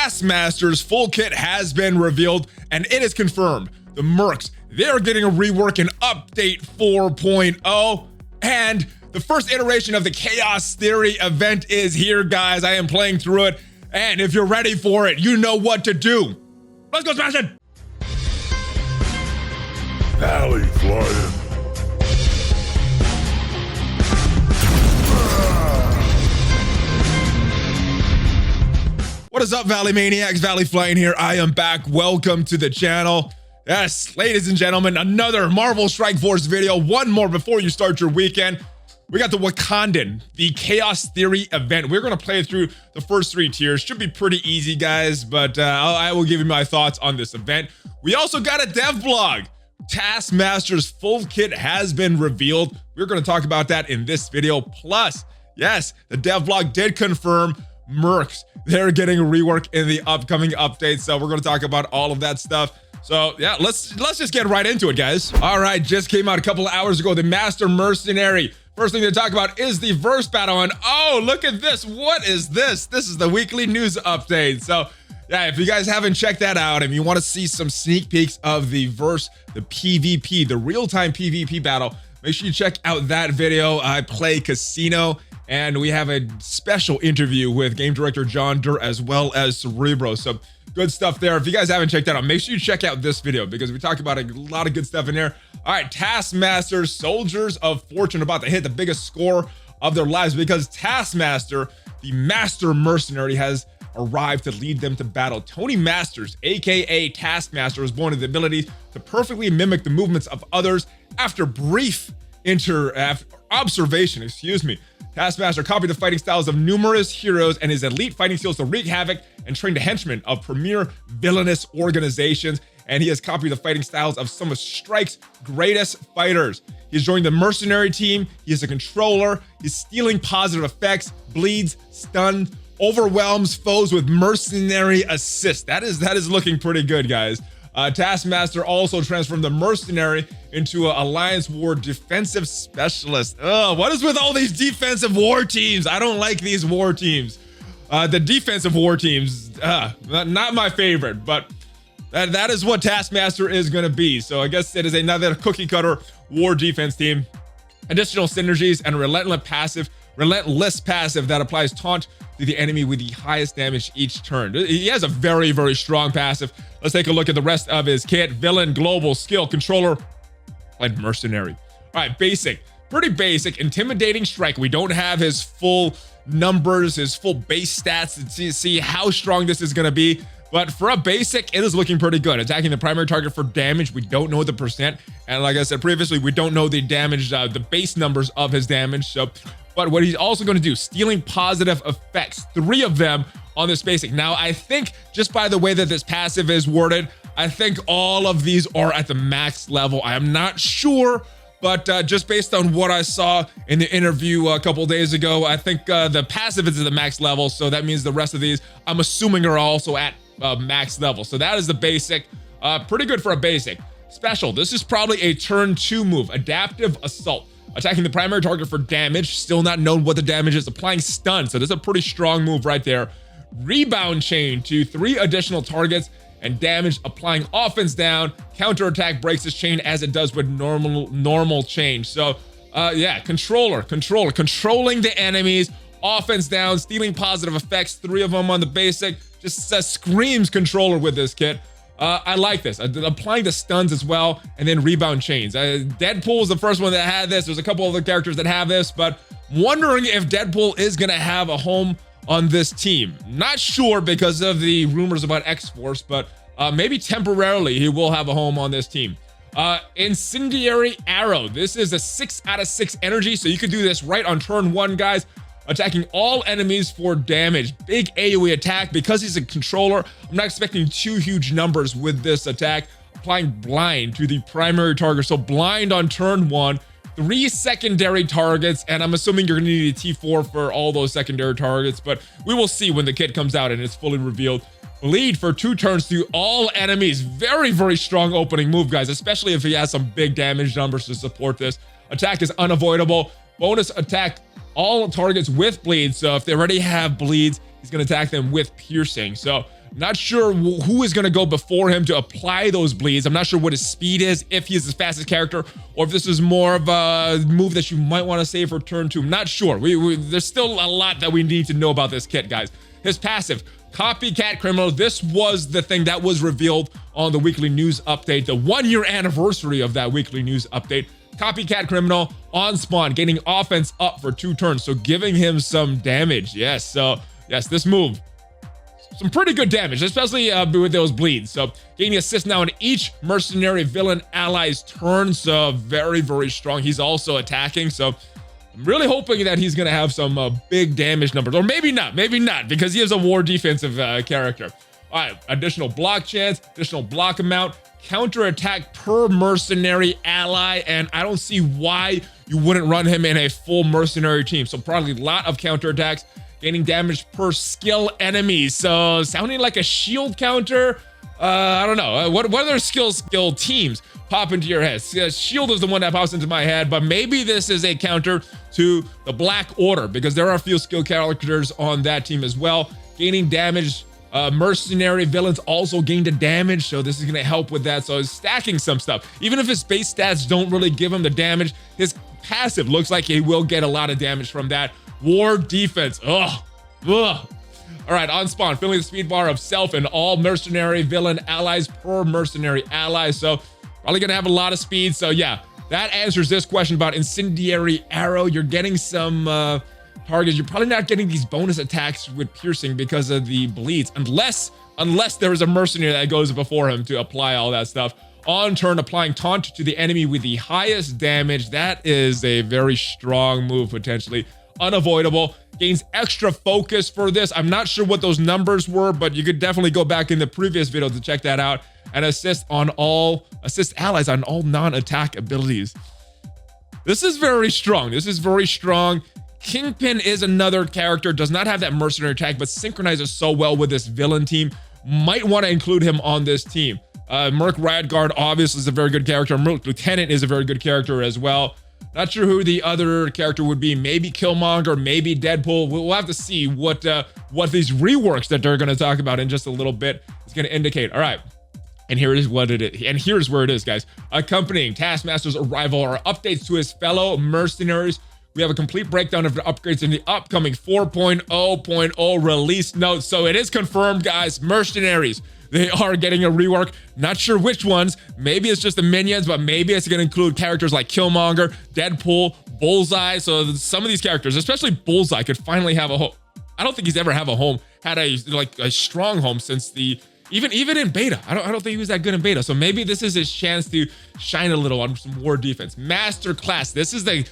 Taskmaster's full kit has been revealed, and it is confirmed. The Mercs, they're getting a rework in Update 4.0, and the first iteration of the Chaos Theory event is here, guys. I am playing through it, and if you're ready for it, you know what to do. Let's go smash it! ValleyFlyin. What is up, Valley Maniacs? ValleyFlyin here. I am back. Welcome to the channel. Yes, ladies and gentlemen, another Marvel Strike Force video. One more before you start your weekend. We got the Wakandan, the Chaos Theory event. We're going to play through the first 3 tiers. Should be pretty easy, guys, but I will give you my thoughts on this event. We also got a dev blog. Taskmaster's full kit has been revealed. We're going to talk about that in this video. Plus, yes, the dev blog did confirm Mercs, they're getting a rework in the upcoming updates. So we're going to talk about all of that stuff. So yeah, let's just get right into it, guys. All right, just came out a couple of hours ago, the Master Mercenary. First thing to talk about is the verse battle, and oh, look at this. What is this? This is the weekly news update. So yeah, if you guys haven't checked that out and you want to see some sneak peeks of the verse, the PvP, the real-time PvP battle, make sure you check out that video. I play Casino, and we have a special interview with game director John Durr as well as Cerebro. So good stuff there. If you guys haven't checked that out, make sure you check out this video because we talk about a lot of good stuff in there. All right, Taskmaster, Soldiers of Fortune, about to hit the biggest score of their lives because Taskmaster, the Master Mercenary, has arrived to lead them to battle. Tony Masters, aka Taskmaster, was born with the ability to perfectly mimic the movements of others after brief observation. Taskmaster copied the fighting styles of numerous heroes and his elite fighting skills to wreak havoc and trained the henchmen of premier villainous organizations. And he has copied the fighting styles of some of Strike's greatest fighters. He's joined the mercenary team. He is a controller. He's stealing positive effects, bleeds, stuns, overwhelms foes with mercenary assist. That is looking pretty good, guys. Taskmaster also transformed the mercenary into an Alliance War defensive specialist. What is with all these defensive war teams? I don't like these war teams. The defensive war teams, not my favorite, but that is what Taskmaster is going to be. So I guess it is another cookie cutter war defense team. Additional synergies and relentless passive that applies taunt to the enemy with the highest damage each turn. He has a very, very strong passive. Let's take a look at the rest of his kit. Villain, global, skill, controller, and mercenary. All right, basic, pretty basic. Intimidating strike. We don't have his full numbers, his full base stats to see how strong this is going to be. But for a basic, it is looking pretty good. Attacking the primary target for damage, we don't know the percent. And like I said previously, we don't know the damage, the base numbers of his damage. So, but what he's also going to do, stealing positive effects, 3 of them on this basic. Now, I think just by the way that this passive is worded, I think all of these are at the max level. I am not sure, but just based on what I saw in the interview a couple days ago, I think the passive is at the max level. So that means the rest of these, I'm assuming, are also at max level. So that is the basic. Pretty good for a basic. Special, this is probably a turn 2 move, Adaptive Assault. Attacking the primary target for damage, still not known what the damage is. Applying stun, so this is a pretty strong move right there. Rebound chain to 3 additional targets and damage, applying offense down. Counterattack breaks this chain as it does with normal chain. So yeah, controlling the enemies, offense down, stealing positive effects, 3 of them on the basic. Just screams controller with this kit. I like this. Applying the stuns as well, and then rebound chains. Deadpool is the first one that had this. There's a couple other characters that have this, but wondering if Deadpool is going to have a home on this team. Not sure because of the rumors about X-Force, but maybe temporarily he will have a home on this team. Incendiary Arrow. This is a 6 out of 6 energy, so you could do this right on turn 1, guys. Attacking all enemies for damage. Big AoE attack. Because he's a controller, I'm not expecting too huge numbers with this attack. Applying blind to the primary target. So blind on turn 1, 3 secondary targets, and I'm assuming you're gonna need a T4 for all those secondary targets, but we will see when the kit comes out and it's fully revealed. Bleed for 2 turns to all enemies. Very, very strong opening move, guys, especially if he has some big damage numbers to support this. Attack is unavoidable. Bonus attack all targets with bleed. So if they already have bleeds, he's going to attack them with piercing. So Not sure who is going to go before him to apply those bleeds. I'm not sure what his speed is, if he is his fastest character, or if this is more of a move that you might want to save for turn 2. I'm not sure. There's still a lot that we need to know about this kit, guys. His passive, Copycat Criminal. This was the thing that was revealed on the weekly news update, the 1-year anniversary of that weekly news update. Copycat Criminal on spawn, gaining offense up for 2 turns, so giving him some damage. Yes, so yes, this move, some pretty good damage, especially with those bleeds. So gaining assist now in each mercenary villain ally's turn, so very, very strong. He's also attacking, so I'm really hoping that he's gonna have some big damage numbers, or maybe not, because he is a war defensive character. All right, additional block chance, additional block amount, counter attack per mercenary ally, and I don't see why you wouldn't run him in a full mercenary team. So probably a lot of counter attacks, gaining damage per skill enemy. So sounding like a shield counter. I don't know. What other skill teams pop into your head? Shield is the one that pops into my head, but maybe this is a counter to the Black Order, because there are a few skill characters on that team as well. Gaining damage. Mercenary villains also gained a damage, so this is going to help with that. So he's stacking some stuff. Even if his base stats don't really give him the damage, his passive looks like he will get a lot of damage from that. War defense. Ugh. All right, on spawn, filling the speed bar of self and all mercenary villain allies per mercenary ally. So probably going to have a lot of speed. So yeah, that answers this question about incendiary arrow. You're getting some targets. You're probably not getting these bonus attacks with piercing because of the bleeds, unless there is a mercenary that goes before him to apply all that stuff. On turn, applying taunt to the enemy with the highest damage. That is a very strong move, potentially unavoidable. Gains extra focus for this. I'm not sure what those numbers were, but you could definitely go back in the previous video to check that out. And assist allies on all non-attack abilities. This is very strong. Kingpin is another character, does not have that mercenary attack, but synchronizes so well with this villain team. Might want to include him on this team. Merc Radguard obviously is a very good character. Merc Lieutenant is a very good character as well. Not sure who the other character would be. Maybe Killmonger, maybe Deadpool. We'll have to see what these reworks that they're going to talk about in just a little bit is going to indicate. All right. And here is what it is. And here's where it is, guys. Accompanying Taskmaster's arrival are updates to his fellow mercenaries. We have a complete breakdown of the upgrades in the upcoming 4.0.0 release notes. So it is confirmed, guys. Mercenaries, they are getting a rework. Not sure which ones. Maybe it's just the minions, but maybe it's going to include characters like Killmonger, Deadpool, Bullseye. So some of these characters, especially Bullseye, could finally have a home. I don't think he's ever had a strong home since the even in beta. I don't think he was that good in beta. So maybe this is his chance to shine a little on some war defense. Masterclass. This is the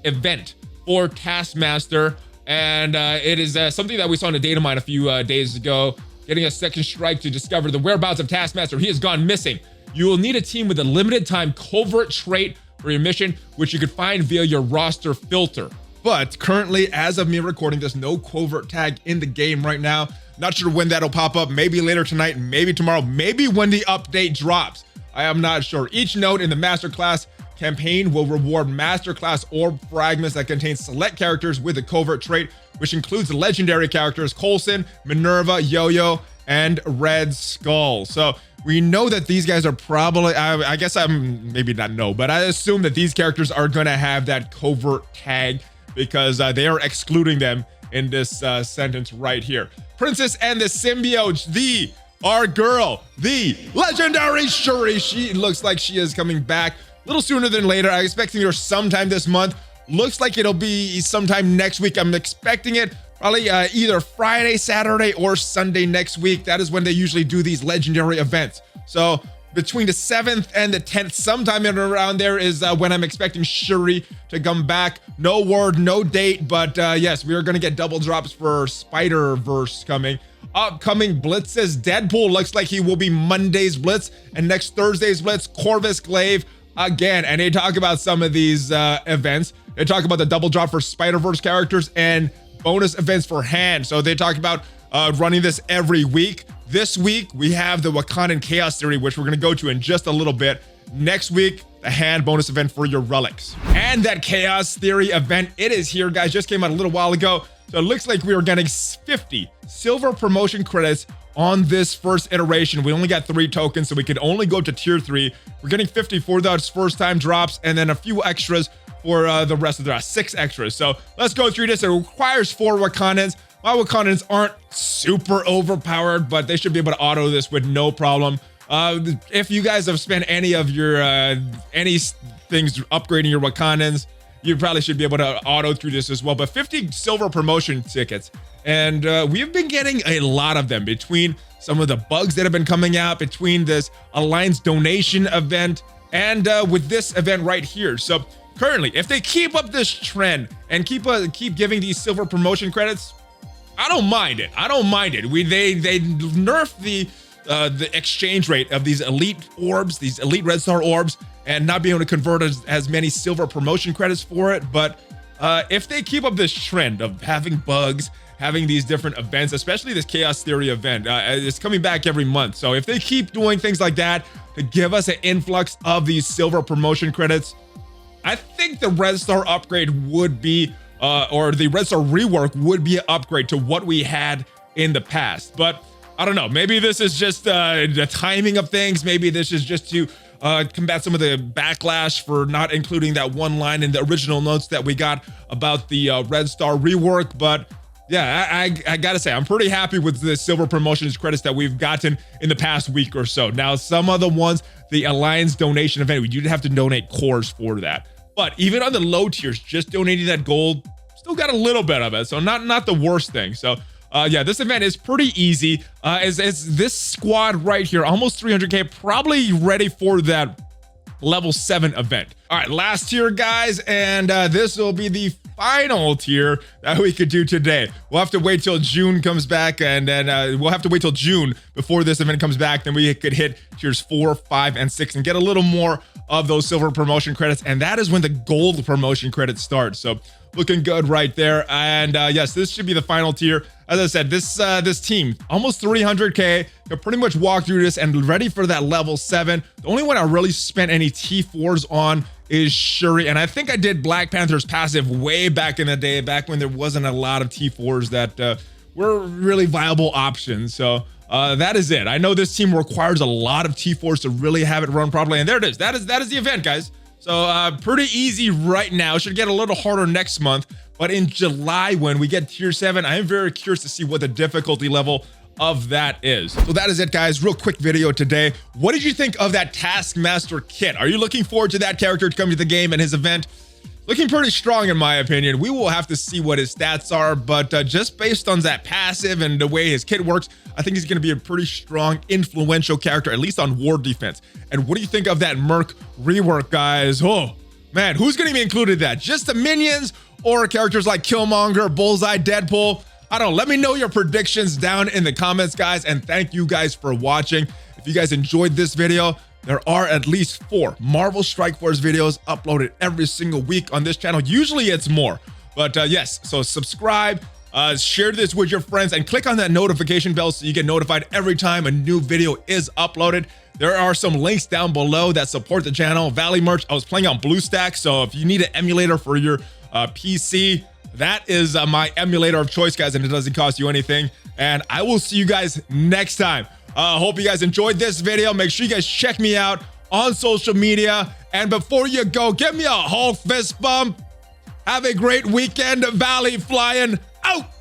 event for Taskmaster, and it is something that we saw in a data mine a few days ago. Getting a second strike to discover the whereabouts of Taskmaster. He has gone missing. You will need a team with a limited time covert trait for your mission, which you could find via your roster filter. But currently, as of me recording, there's no covert tag in the game right now. Not sure when that'll pop up. Maybe later tonight, maybe tomorrow, maybe when the update drops. I am not sure. Each node in the Masterclass campaign will reward Masterclass orb fragments that contain select characters with a covert trait, which includes legendary characters Coulson, Minerva, Yo-Yo, and Red Skull. So we know that these guys are probably, I guess I'm maybe not know, but I assume that these characters are going to have that covert tag because they are excluding them in this sentence right here. Princess and the Symbiotes, our girl, the legendary Shuri. She looks like she is coming back a little sooner than later. I'm expecting her sometime this month. Looks like it'll be sometime next week. I'm expecting it probably either Friday, Saturday, or Sunday next week. That is when they usually do these legendary events. So between the 7th and the 10th, sometime in around there is when I'm expecting Shuri to come back. No word, no date, but yes, we are going to get double drops for Spider-Verse coming. Upcoming blitzes, Deadpool looks like he will be Monday's blitz, and next Thursday's blitz, Corvus Glaive again. And they talk about some of these events. They talk about the double drop for Spider-Verse characters and bonus events for hand. So they talk about running this every week. This week, we have the Wakandan Chaos Theory, which we're going to go to in just a little bit. Next week, the hand bonus event for your relics. And that Chaos Theory event, it is here, guys. Just came out a little while ago. So it looks like we are getting 50 silver promotion credits on this first iteration. We only got 3 tokens, so we could only go to tier 3. We're getting 50 for those first time drops, and then a few extras for the rest of the 6 extras. So let's go through this. It requires 4 Wakandans. My Wakandans aren't super overpowered, but they should be able to auto this with no problem. If you guys have spent any of your any things upgrading your Wakandans, you probably should be able to auto through this as well. But 50 silver promotion tickets, and we've been getting a lot of them between some of the bugs that have been coming out, between this Alliance donation event, and with this event right here. So currently, if they keep up this trend and keep giving these silver promotion credits, I don't mind it. I don't mind it. They nerfed the exchange rate of these elite orbs, these elite red star orbs, and not being able to convert as many silver promotion credits for it. But if they keep up this trend of having bugs, having these different events, especially this Chaos Theory event, it's coming back every month. So if they keep doing things like that to give us an influx of these silver promotion credits, I think the red star upgrade would be, or the red star rework would be an upgrade to what we had in the past. But I don't know, maybe this is just the timing of things. Maybe this is just to combat some of the backlash for not including that one line in the original notes that we got about the red star rework. But yeah, I gotta say, I'm pretty happy with the silver promotions credits that we've gotten in the past week or so. Now, some of the ones, the Alliance donation event, we did have to donate cores for that. But even on the low tiers, just donating that gold, still got a little bit of it. So not the worst thing. So yeah, this event is pretty easy. As this squad right here, almost 300k, probably ready for that level 7 event. All right, last tier, guys, and this will be the final tier that we could do today. We'll have to wait till June comes back, and then we'll have to wait till June before this event comes back. Then we could hit tiers 4, 5, and 6 and get a little more of those silver promotion credits, and that is when the gold promotion credits start. So looking good right there. And yes, this should be the final tier. As I said, this team, almost 300k, can pretty much walk through this and ready for that level 7. The only one I really spent any T4s on is Shuri, and I think I did Black Panther's passive way back in the day, back when there wasn't a lot of T4s that were really viable options. So that is it. I know this team requires a lot of T4s to really have it run properly, and there it is. That is the event, guys. So pretty easy right now. Should get a little harder next month, but in July when we get tier 7, I am very curious to see what the difficulty level of that is. So that is it, guys. Real quick video today. What did you think of that Taskmaster kit? Are you looking forward to that character to come to the game and his event? Looking pretty strong in my opinion. We will have to see what his stats are, but just based on that passive and the way his kit works, I think he's going to be a pretty strong, influential character, at least on ward defense. And what do you think of that Merc rework, guys? Oh, man, who's going to be included in that? Just the minions or characters like Killmonger, Bullseye, Deadpool? I don't know. Let me know your predictions down in the comments, guys. And thank you guys for watching. If you guys enjoyed this video, there are at least 4 Marvel Strike Force videos uploaded every single week on this channel. Usually it's more, but yes, so subscribe, share this with your friends, and click on that notification bell so you get notified every time a new video is uploaded. There are some links down below that support the channel. Valley merch. I was playing on BlueStacks, so if you need an emulator for your PC, that is my emulator of choice, guys, and it doesn't cost you anything. And I will see you guys next time. Hope you guys enjoyed this video. Make sure you guys check me out on social media. And before you go, give me a Hulk fist bump. Have a great weekend, ValleyFlyin. Out!